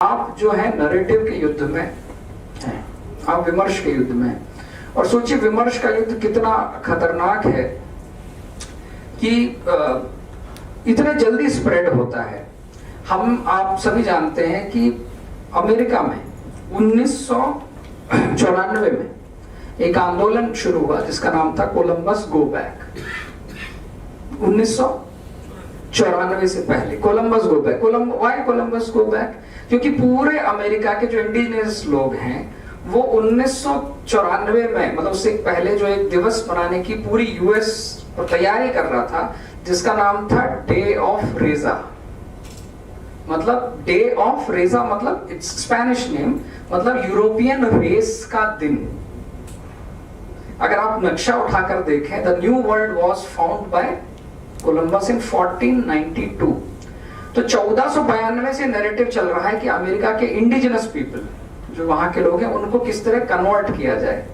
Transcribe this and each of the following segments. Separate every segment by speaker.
Speaker 1: आप जो है नरेटिव के युद्ध में हैं, आप विमर्श के युद्ध में हैं। और सोचिए विमर्श का युद्ध कितना खतरनाक है कि इतने जल्दी स्प्रेड होता है। आप सभी जानते हैं कि अमेरिका में 1994 में एक आंदोलन शुरू हुआ जिसका नाम था कोलंबस गो बैक। 1994 से पहले Columbus go back. Why Columbus go back? क्योंकि पूरे अमेरिका के जो इंडिजिनस लोग हैं वो 1994 में, मतलब उससे पहले जो एक दिवस मनाने की पूरी यूएस तैयारी कर रहा था जिसका नाम था डे ऑफ रेजा। मतलब डे ऑफ रेजा मतलब इट्स स्पेनिश नेम, मतलब यूरोपियन रेस का दिन। अगर आप नक्शा उठाकर देखें, the new world was found by Columbus in 1492। तो 1492 से नैरेटिव चल रहा है कि अमेरिका के इंडिजिनस पीपल जो वहां के लोग हैं उनको किस तरह कन्वर्ट किया जाए।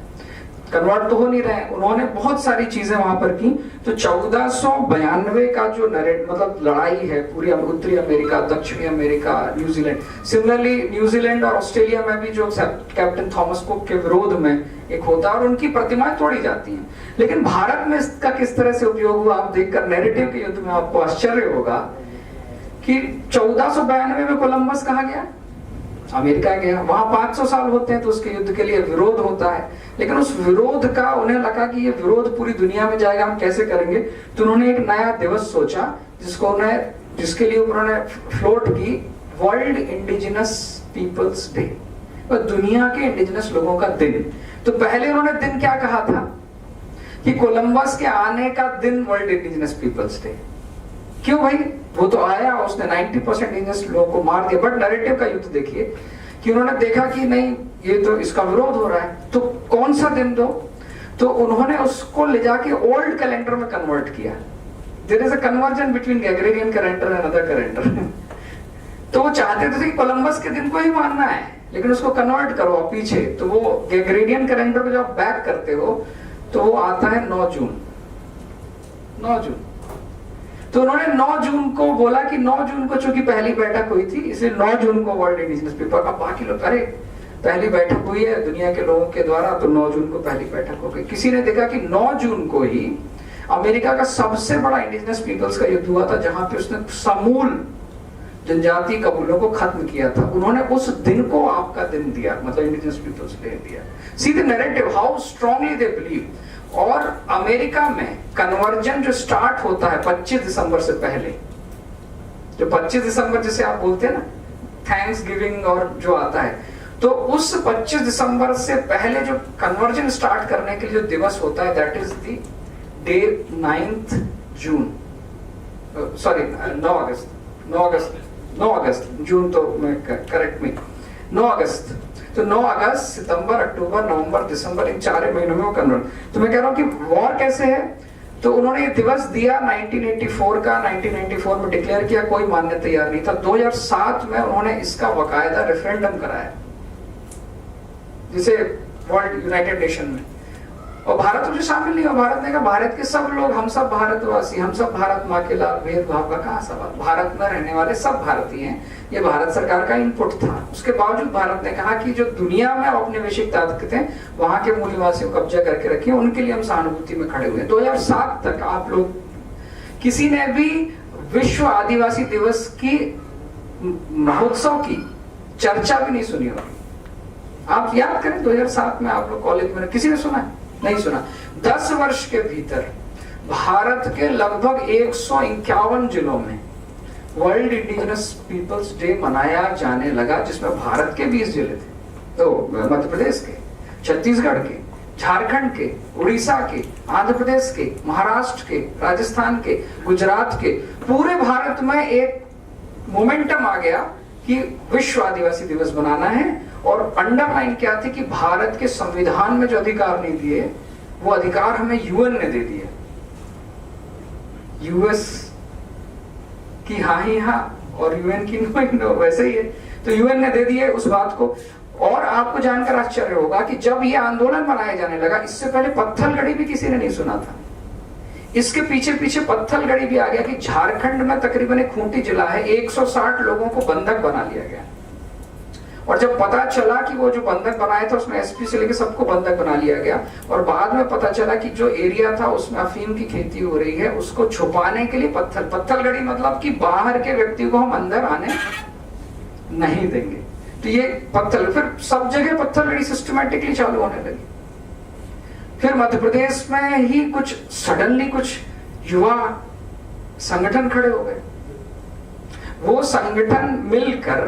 Speaker 1: कन्वर्ट तो हो नहीं रहे, उन्होंने बहुत सारी चीजें वहां पर की। तो 1492 का जो मतलब लड़ाई है पूरी उत्तरी अमेरिका, दक्षिणी अमेरिका, न्यूजीलैंड, सिमिलरली न्यूजीलैंड और ऑस्ट्रेलिया में भी जो कैप्टन थॉमस कुक के विरोध में एक होता है और उनकी प्रतिमाएं तोड़ी जाती हैं। लेकिन भारत में इसका किस तरह से उपयोग हुआ आप देखकर नैरेटिव के युद्ध में आपको आश्चर्य होगा कि 1492 में कोलंबस कहाँ गया? अमेरिका गया। वहां 500 साल होते हैं तो उसके युद्ध के लिए विरोध होता है, लेकिन उस विरोध का उन्हें लगा कि ये विरोध पूरी दुनिया में जाएगा, हम कैसे करेंगे? तो उन्होंने एक नया दिवस सोचा जिसके लिए उन्होंने फ्लोट की वर्ल्ड इंडिजिनस पीपल्स डे, दुनिया के इंडिजिनस लोगों का दिन। तो पहले उन्होंने दिन क्या कहा था कि कोलंबस के आने का दिन वर्ल्ड इंडिजिनस पीपल्स डे। क्यों भाई? वो तो आया, उसने 90% इंडिजिनस लोगों को मार दिया। बट नैरेटिव का युद्ध देखिए कि उन्होंने देखा कि नहीं, ये तो इसका विरोध हो रहा है, तो कौन सा दिन दो? तो उन्होंने उसको ले जाके ओल्ड कैलेंडर में कन्वर्ट किया। There is a conversion between Gregorian calendar and other calendar. तो वो चाहते थे कि कोलंबस के दिन को ही मानना है, लेकिन उसको कन्वर्ट करो पीछे। तो वो ग्रेगोरियन कैलेंडर को जब आप बैक करते हो तो वो आता है 9 जून। 9 जून। तो उन्होंने 9 जून को बोला कि 9 जून को चूंकि पहली बैठक हुई थी इसलिए 9 जून को वर्ल्ड इंडिजिनस पीपल। अब बाकी लोग अरे पहली बैठक हुई है दुनिया के लोगों के द्वारा, तो 9 जून को पहली बैठक हो गई। किसी ने देखा कि 9 जून को ही अमेरिका का सबसे बड़ा इंडिजिनस पीपल्स का युद्ध हुआ था जहां पे उसने समूल जनजाति कबूलों को खत्म किया था। उन्होंने उस दिन को आपका दिन दिया, मतलब इंडिजिनस पीपल्स डे दिया। See the narrative how strongly they believe. और अमेरिका में कन्वर्जन जो स्टार्ट होता है 25 दिसंबर से पहले, जो 25 दिसंबर जिसे आप बोलते हैं ना थैंक्स गिविंग और जो आता है, तो उस 25 दिसंबर से पहले जो कन्वर्जन स्टार्ट करने के लिए जो दिवस होता है that is the day 9th June, sorry 9 अगस्त, जून तो मैं करेक्ट में 9 अगस्त। तो 9 अगस्त, सितंबर, अक्टूबर, नवंबर, दिसंबर, इन 4 महीनों में वो कन्वर्ट। तो मैं कह रहा हूं कि वॉर कैसे है? तो उन्होंने ये दिवस दिया 1984 का, 1994 में डिक्लेयर किया, कोई मानने तैयार नहीं था। 2007 में उन्होंने इसका बकायदा रेफरेंडम कराया जिसे वर्ल्ड यूनाइटेड नेशन में, और भारत उसमें शामिल नहीं हुआ। भारत ने कहा भारत के सब लोग, हम सब भारतवासी, हम सब भारत माँ के लाल, भेदभाव का कहाँ सवाल? भारत में रहने वाले सब भारतीय हैं, ये भारत सरकार का इनपुट था। उसके बावजूद भारत ने कहा कि जो दुनिया में औपनिवेशिक ताकतें वहां के मूल निवासियों को कब्जा करके रखी, उनके लिए हम सहानुभूति में खड़े हुए। 2007 तक आप लोग किसी ने भी विश्व आदिवासी दिवस की महोत्सव की चर्चा भी नहीं सुनी होगी। आप याद करें 2007 में आप लोग कॉलेज में किसी ने सुना? नहीं सुना। 10 वर्ष के भीतर भारत के लगभग 151 जिलों में वर्ल्ड इंडिजिनस पीपल्स डे मनाया जाने लगा, जिसमें भारत के 20 जिले थे। तो मध्य प्रदेश के, छत्तीसगढ़ के, झारखंड के, उड़ीसा के, आंध्र प्रदेश के, महाराष्ट्र के, राजस्थान के, गुजरात के, पूरे भारत में एक मोमेंटम आ गया कि विश्व आदिवासी दिवस बनाना है। और अंडरलाइन क्या थी कि भारत के संविधान में जो अधिकार नहीं दिए वो अधिकार हमें यूएन ने दे दिए। यूएस की हाँ ही हाँ और यूएन की नो ही नो, वैसे ही है। तो यूएन ने दे दिए उस बात को। और आपको जानकर आश्चर्य होगा कि जब ये आंदोलन मनाया जाने लगा, इससे पहले पत्थलगड़ी भी किसी ने नहीं सुना था। इसके पीछे पीछे पत्थलगड़ी भी आ गया कि झारखंड में तकरीबन एक खूंटी जिला है, 160 लोगों को बंधक बना लिया गया। और जब पता चला कि वो जो बंधक बनाए थे उसमें एसपी से लेकर सबको बंधक बना लिया गया, और बाद में पता चला कि जो एरिया था उसमें अफीम की खेती हो रही है, उसको छुपाने के लिए पत्थलगड़ी मतलब कि बाहर के व्यक्ति को हम अंदर आने नहीं देंगे। तो ये फिर सब जगह पत्थलगड़ी सिस्टमैटिकली चालू होने लगी। फिर मध्य प्रदेश में ही कुछ सडनली कुछ युवा संगठन खड़े हो गए, वो संगठन मिलकर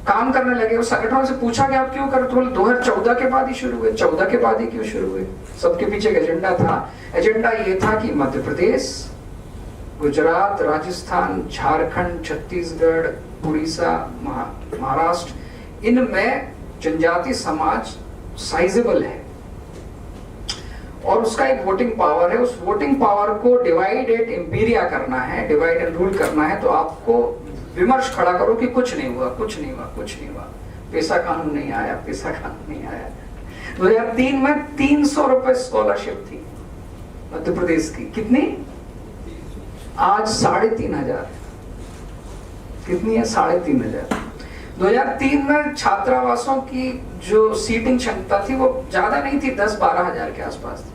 Speaker 1: काम करने लगे। उस संगठनों से पूछा कि आप क्यों कर, तो बोले 2014 के बाद ही शुरू हुए। 14 के बाद ही क्यों शुरू हुए? सबके पीछे एक एजेंडा था। एजेंडा ये था कि मध्य प्रदेश, गुजरात, राजस्थान, झारखंड, छत्तीसगढ़, उड़ीसा, महाराष्ट्र, इनमें जनजाति समाज साइजेबल है और उसका एक वोटिंग पावर है। उस वोटिंग पावर को डिवाइड एट इंपीरिया करना है, डिवाइड एंड रूल करना है। तो आपको विमर्श खड़ा करो कि कुछ नहीं हुआ, कुछ नहीं हुआ, कुछ नहीं हुआ, पैसा कानून नहीं आया, पैसा कानून नहीं आया। 2003 में 300 रुपए स्कॉलरशिप थी मध्य प्रदेश की। कितनी? आज 3,500। कितनी है? 3,500। 2003 में छात्रावासों की जो सीटिंग क्षमता थी वो ज्यादा नहीं थी, 10-12 हजार के आसपास थी।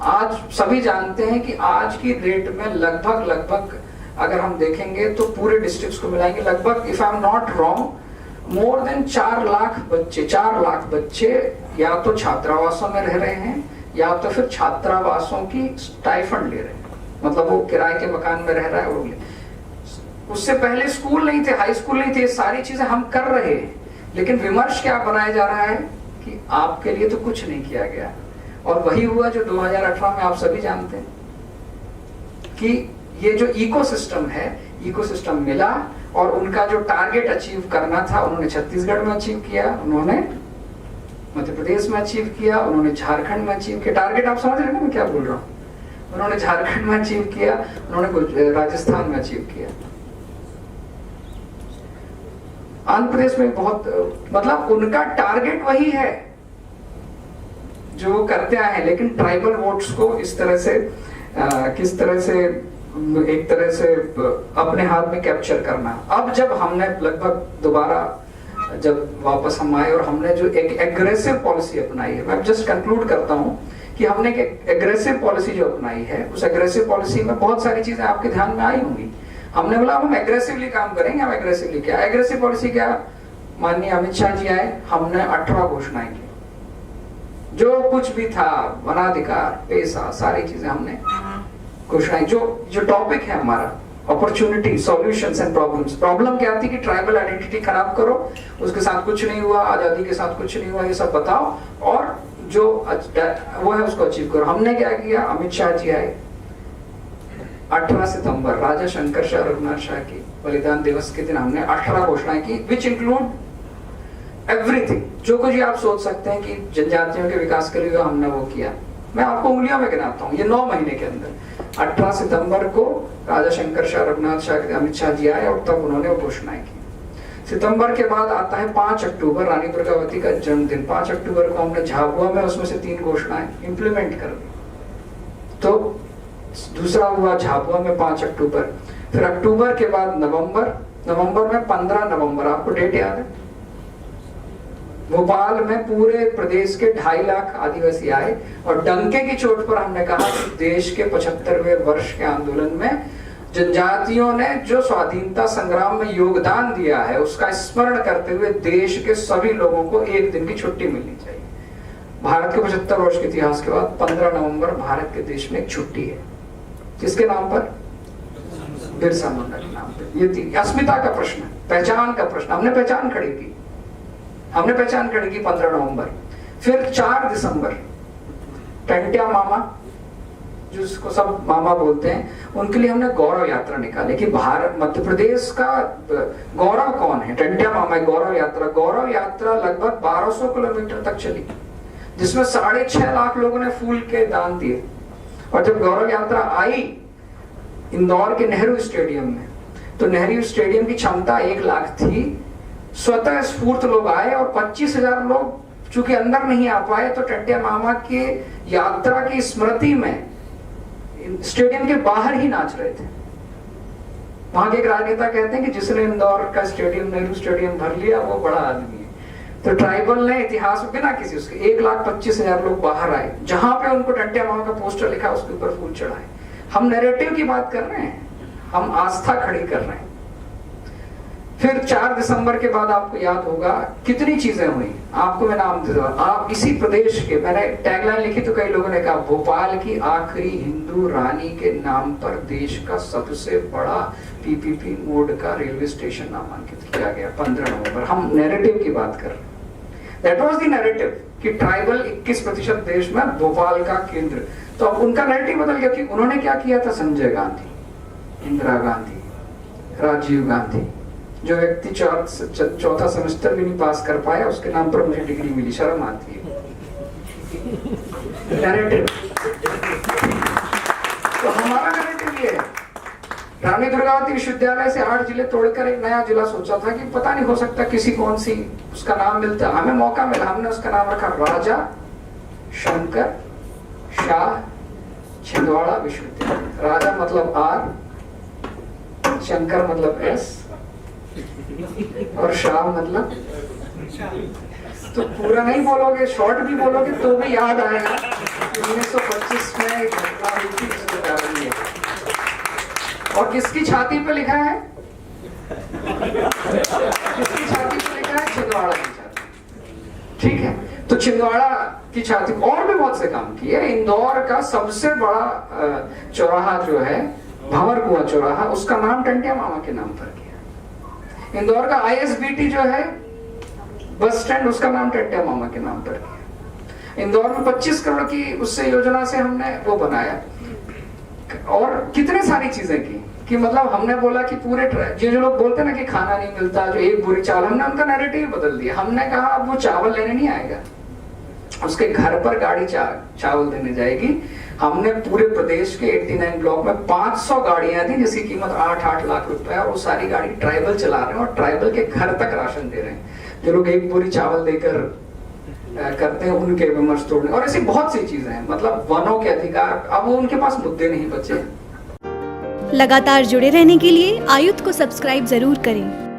Speaker 1: आज सभी जानते हैं कि आज की रेट में लगभग अगर हम देखेंगे तो पूरे डिस्ट्रिक्ट्स को मिलाएंगे, लगभग if I am not wrong more than 4 lakh बच्चे या तो छात्रावासों में रह रहे हैं या तो फिर छात्रावासों की स्टाइफंड ले रहे हैं, मतलब वो किराए के मकान में रह रहा है। वो उससे पहले स्कूल नहीं थे, हाई स्कूल नहीं थे, सारी चीजें हम कर रहे हैं, लेकिन विमर्श क्या बनाया जा रहा है कि आपके लिए तो कुछ नहीं किया गया। और वही हुआ जो 2018 में आप सभी जानते हैं कि ये जो इकोसिस्टम है, इकोसिस्टम मिला और उनका जो टारगेट अचीव करना था उन्होंने छत्तीसगढ़ में अचीव किया, उन्होंने मध्य प्रदेश में अचीव किया, उन्होंने झारखंड में अचीव किया। टारगेट आप समझ रहे हैं ना मैं क्या बोल रहा हूँ? उन्होंने झारखंड में अचीव किया, उन्होंने राजस्थान में अचीव किया। आंध्र प्रदेश में बहुत, मतलब उनका टारगेट वही है जो वो करते आए हैं, लेकिन ट्राइबल वोट्स को इस तरह से किस तरह से एक तरह से अपने हाथ में कैप्चर करना। अब जब हमने लगभग दोबारा जब वापस हम आए और हमने जो एक एग्रेसिव पॉलिसी अपनाई है, मैं जस्ट कंक्लूड करता हूं कि हमने एक एग्रेसिव पॉलिसी जो अपनाई है, उस एग्रेसिव पॉलिसी में बहुत सारी चीजें आपके ध्यान में आई होंगी। हमने बोला हम एग्रेसिवली काम करेंगे। हम एग्रेसिवली क्या, एग्रेसिव पॉलिसी क्या? माननीय अमित शाह जी आए, हमने 18 घोषणाएं की, जो कुछ भी था, वनाधिकार, पैसा, सारी चीजें हमने घोषणाएं। जो टॉपिक है हमारा opportunity, solutions and problems. Problem क्या थी कि ट्राइबल आइडेंटिटी खराब करो, उसके साथ कुछ नहीं हुआ, आजादी के साथ कुछ नहीं हुआ, ये सब बताओ, और जो वो है उसको अचीव करो। हमने क्या किया? अमित शाह जी आए, 18 सितंबर राजा शंकर शाह रघुनाथ शाह की बलिदान दिवस के दिन हमने 18 घोषणाएं की, विच इंक्लूड एवरीथिंग, जो कुछ आप सोच सकते हैं कि जनजातियों के विकास के लिए हमने वो किया। मैं आपको उंगलियों में गिनाता हूँ, ये 9 महीने के अंदर 18 सितंबर को राजा शंकर शाह रघुनाथ शाह अमित शाह जी आए और तब उन्होंने वो घोषणाएं की। सितंबर के बाद आता है 5 अक्टूबर, रानी दुर्गावती का जन्मदिन। 5 अक्टूबर को हमने झाबुआ में उसमें से 3 घोषणाएं इंप्लीमेंट कर दी। तो दूसरा हुआ झाबुआ में 5 अक्टूबर। फिर अक्टूबर के बाद नवंबर में 15 नवंबर, आपको डेट याद है? भोपाल में पूरे प्रदेश के 2.5 लाख आदिवासी आए और डंके की चोट पर हमने कहा कि देश के 75वें वर्ष के आंदोलन में जनजातियों ने जो स्वाधीनता संग्राम में योगदान दिया है उसका स्मरण करते हुए देश के सभी लोगों को 1 दिन की छुट्टी मिलनी चाहिए। भारत के 75 वर्ष के इतिहास के बाद 15 नवंबर भारत के देश में एक छुट्टी है। किसके नाम पर? बिरसा मुंडा के नाम पर। ये थी अस्मिता का प्रश्न, पहचान का प्रश्न। हमने पहचान खड़ी की, 15 नवंबर। फिर 4 दिसंबर टंट्या मामा, जिसको सब मामा बोलते हैं, उनके लिए हमने गौरव यात्रा निकाली कि भारत मध्य प्रदेश का गौरव कौन है। टंट्या मामा गौरव यात्रा लगभग 1200 किलोमीटर तक चली, जिसमें 6.5 लाख लोगों ने फूल के दान दिए। और जब गौरव यात्रा आई इंदौर के नेहरू स्टेडियम में, तो नेहरू स्टेडियम की क्षमता 1 लाख थी। स्वतः स्फूर्त लोग आए और 25,000 लोग चूंकि अंदर नहीं आ पाए, तो टंट्या मामा के यात्रा की स्मृति में स्टेडियम के बाहर ही नाच रहे थे। वहां के एक राजनेता कहते हैं कि जिसने इंदौर का स्टेडियम, नेहरू स्टेडियम भर लिया, वो बड़ा आदमी है। तो ट्राइबल ने इतिहास में बिना किसी उसके 1,25,000 लोग बाहर आए, जहां पे उनको टंट्या मामा का पोस्टर लिखा उसके ऊपर फूल चढ़ाए। हम नैरेटिव की बात कर रहे हैं, हम आस्था खड़ी कर रहे हैं। फिर 4 दिसंबर के बाद आपको याद होगा कितनी चीजें हुई। आपको मैं नाम दे दूं, आप इसी प्रदेश के, मैंने टैगलाइन लिखी तो कई लोगों ने कहा भोपाल की आखिरी हिंदू रानी के नाम पर देश का सबसे बड़ा पीपीपी मोड का रेलवे स्टेशन नामांकित किया गया 15 नवंबर। हम नैरेटिव की बात कर रहे हैं। दैट वाज द नैरेटिव कि ट्राइबल 21% देश में, भोपाल का केंद्र। तो अब उनका नैरेटिव बदल गया कि उन्होंने क्या किया था। संजय गांधी, इंदिरा गांधी, राजीव गांधी, जो व्यक्ति चौथा सेमेस्टर भी नहीं पास कर पाया, उसके नाम पर मुझे डिग्री मिली, शर्म आती है। नैरेटिव। तो हमारा नैरेटिव ये है, रानी दुर्गावती विश्वविद्यालय से 8 जिले तोड़कर एक नया जिला सोचा था कि पता नहीं हो सकता किसी कौन सी उसका नाम मिलता। हमें मौका मिला, हमने उसका नाम रखा राजा शंकर शाह छिंदवाड़ा विश्वविद्यालय। राजा मतलब R, शंकर मतलब S और शाह मतलब। तो पूरा नहीं बोलोगे, शॉर्ट भी बोलोगे तो भी याद आएगा 1925 में एक घटना हुई थी जिसके कारण ये। और किसकी छाती पे लिखा है? किसकी छाती पे लिखा है? छिंदवाड़ा की छाती। ठीक है, तो छिंदवाड़ा की छाती और भी बहुत से काम किए। इंदौर का सबसे बड़ा चौराहा जो है भंवर कुआं चौराहा, उसका नाम टंट्या मामा के नाम पर किया। इंदौर का ISBT जो है बस स्टैंड, उसका नाम टंट्या मामा के नाम पर किया। इंदौर में 25 करोड़ की उससे योजना से हमने वो बनाया। और कितने सारी चीजें की कि मतलब हमने बोला कि पूरे जो लोग बोलते ना कि खाना नहीं मिलता, जो एक बोरी चावल, हमने उनका नैरेटिव बदल दिया। हमने कहा अब वो चावल लेने नहीं आएगा, उसके घर पर गाड़ी चावल देने जाएगी। हमने पूरे प्रदेश के 89 ब्लॉक में 500 गाड़ियां थी जिसकी कीमत 8-8 लाख रुपए है, और वो सारी गाड़ी ट्राइबल चला रहे हैं और ट्राइबल के घर तक राशन दे रहे हैं। जो लोग एक बोरी चावल देकर करते हैं उनके विमर्श तोड़ने, और ऐसी बहुत सी चीजें हैं। मतलब वनों के अधिकार, अब वो उनके पास मुद्दे नहीं बचे।
Speaker 2: लगातार जुड़े रहने के लिए आयुक्त को सब्सक्राइब जरूर करें।